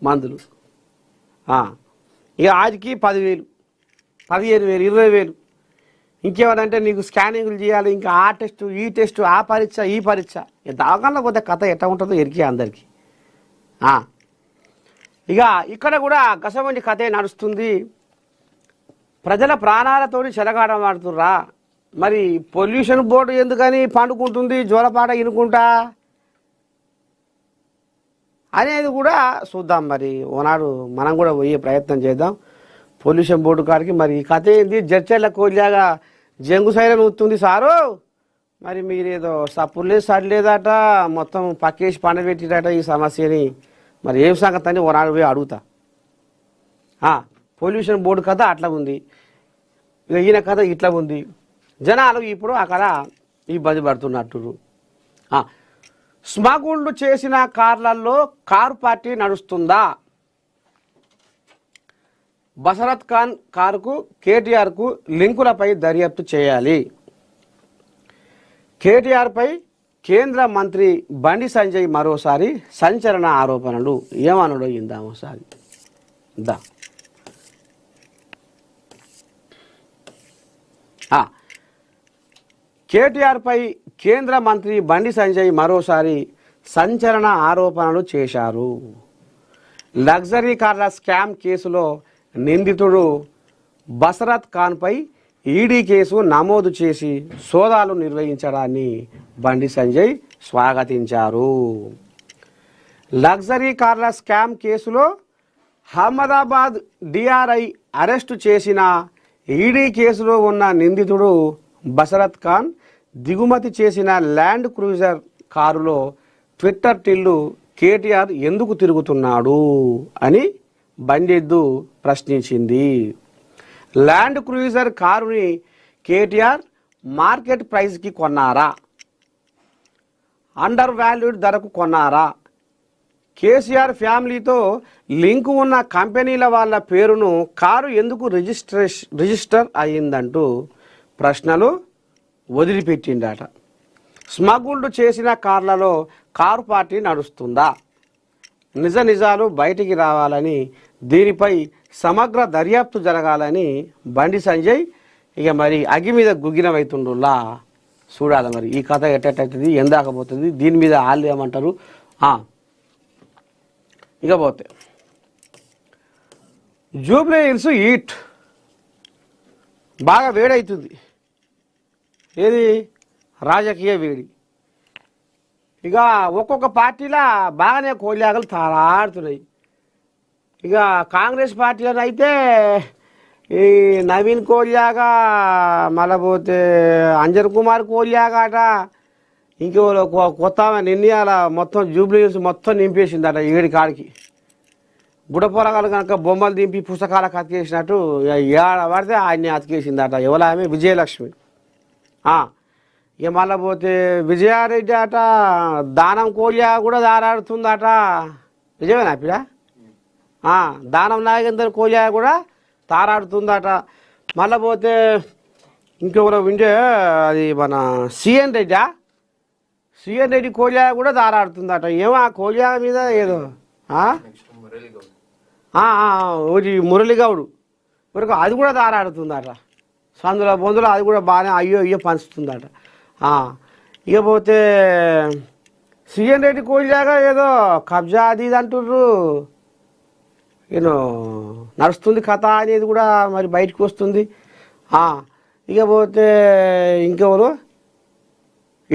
మందులు. ఇక ఆదికి 10,000, 15,000, 20,000. ఇంకేమనంటే నీకు స్కానింగ్లు చేయాలి, ఇంకా ఆ టెస్టు, ఈ టెస్టు, ఆ పరీక్ష, ఈ పరీక్ష. ఇక దవాఖానలో పోతే కథ ఎట్లా ఉంటుందో ఎరికే అందరికీ. ఇక ఇక్కడ కూడా గసవంటి కథే నడుస్తుంది. ప్రజల ప్రాణాలతోని చెలగాడమాడుతుర్రా. మరి పొల్యూషన్ బోర్డు ఎందుకని పండుకుంటుంది జోలపాట ఇనుకుంటా అనేది కూడా చూద్దాం. మరి ఓనాడు మనం కూడా పోయే ప్రయత్నం చేద్దాం పొల్యూషన్ బోర్డు కాడికి. మరి ఈ కథ ఏంది? జడ్చర్ల కోరిలాగా జంగు సైరన్ ఊతుంది సారు. మరి మీరేదో సప్పులేదు సడలేదట, మొత్తం పక్కేసి పండబెట్టిరట ఈ సమస్యని. మరి ఏం సంగతి అని ఓనాడు పోయి అడుగుతా. పొల్యూషన్ బోర్డు కథ అట్లా ఉంది, ఇక ఈయన కథ ఇట్లా ఉంది. జనాలు ఇప్పుడు అక్కడ ఇబ్బంది పడుతున్నట్టు. స్మగుళ్ళు చేసిన కార్లలో కారు పార్టీ నడుస్తుందా? బసరత్ ఖాన్ కారుకు కేటీఆర్కు లింకులపై దర్యాప్తు చేయాలి. కేటీఆర్పై కేంద్ర మంత్రి బండి సంజయ్ మరోసారి సంచలన ఆరోపణలు. ఏమనడో ఇందాం ఒకసారి. కేటీఆర్పై కేంద్ర మంత్రి బండి సంజయ్ మరోసారి సంచలన ఆరోపణలు చేశారు. లగ్జరీ కార్ల స్కామ్ కేసులో నిందితుడు బసరత్ ఖాన్పై ఈడీ కేసు నమోదు చేసి సోదాలు నిర్వహించడాన్ని బండి సంజయ్ స్వాగతించారు. లగ్జరీ కార్ల స్కామ్ కేసులో అహ్మదాబాద్ డిఆర్ఐ అరెస్టు చేసిన ఈడీ కేసులో ఉన్న నిందితుడు బసరత్ ఖాన్ దిగుమతి చేసిన ల్యాండ్ క్రూజర్ కారులో ట్విట్టర్ టిల్లు కేటీఆర్ ఎందుకు తిరుగుతున్నాడు అని బండెద్దు ప్రశ్నించింది. ల్యాండ్ క్రూజర్ కారుని కేటీఆర్ మార్కెట్ ప్రైస్కి కొన్నారా? అండర్ వాల్యూడ్ ధరకు కొన్నారా? కేసీఆర్ ఫ్యామిలీతో లింకు ఉన్న కంపెనీల వాళ్ళ పేరును కారు ఎందుకు రిజిస్టర్ అయ్యిందంటూ ప్రశ్నలు వదిలిపెట్టిండట. స్మగుల్డ్ చేసిన కార్లలో కారు పార్టీ నడుస్తుందా? నిజాలు బయటికి రావాలని, దీనిపై సమగ్ర దర్యాప్తు జరగాలని బండి సంజయ్ ఇక మరి అగ్గి మీద గుగ్గినమవుతుండులా చూడాలి. మరి ఈ కథ ఎట్టవుతుంది, ఎందాకపోతుంది, దీని మీద వాళ్ళు ఏమంటారు. ఇకపోతే జూబ్లీ హిల్స్ హీట్ బాగా వేడవుతుంది. ఏది? రాజకీయ వేడి. ఇక ఒక్కొక్క పార్టీలా బాగానే కోల్యాగలు తారాడుతున్నాయి. ఇక కాంగ్రెస్ పార్టీలో అయితే ఈ నవీన్ కోల్యాగా, మళ్ళీ పోతే అంజన్ కుమార్ కోల్యాగాట, ఇంకో కొత్త నిర్ణయాల మొత్తం జూబ్లీ హిల్స్ మొత్తం నింపేసిందట. ఏడి కాడికి బుడపొరగాలు కనుక బొమ్మలు దింపి పుస్తకాలకు అతికేసినట్టు ఏడ పడితే ఆయన్ని అతికేసిందట. ఎవరు ఆమె? విజయలక్ష్మి. ఇక మళ్ళీ పోతే విజయారెడ్డి అట దానం కోల్యా కూడా దారాడుతుందట. నిజమేనా పిడా? దానం నాగేందర్ కోల్యా కూడా తారాడుతుందట. మళ్ళీ పోతే ఇంకెవరో వింటే అది మన సిఎన్ రెడ్డి కోల్యా కూడా దారాడుతుందట. ఏమో ఆ కోల్యా మీద ఏదో మురళిగౌడు వరకు అది కూడా దారాడుతుందట. సందుల బొందులో అది కూడా బాగానే అయ్యో పంచుతుందట. ఇకపోతే సిఎన్ రెడ్డి కోల్యాగా ఏదో కబ్జా అది ఇది అంటుర్రు. నడుస్తుంది కథ అనేది కూడా మరి బయటకు వస్తుంది. ఇకపోతే ఇంకెవరు?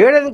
7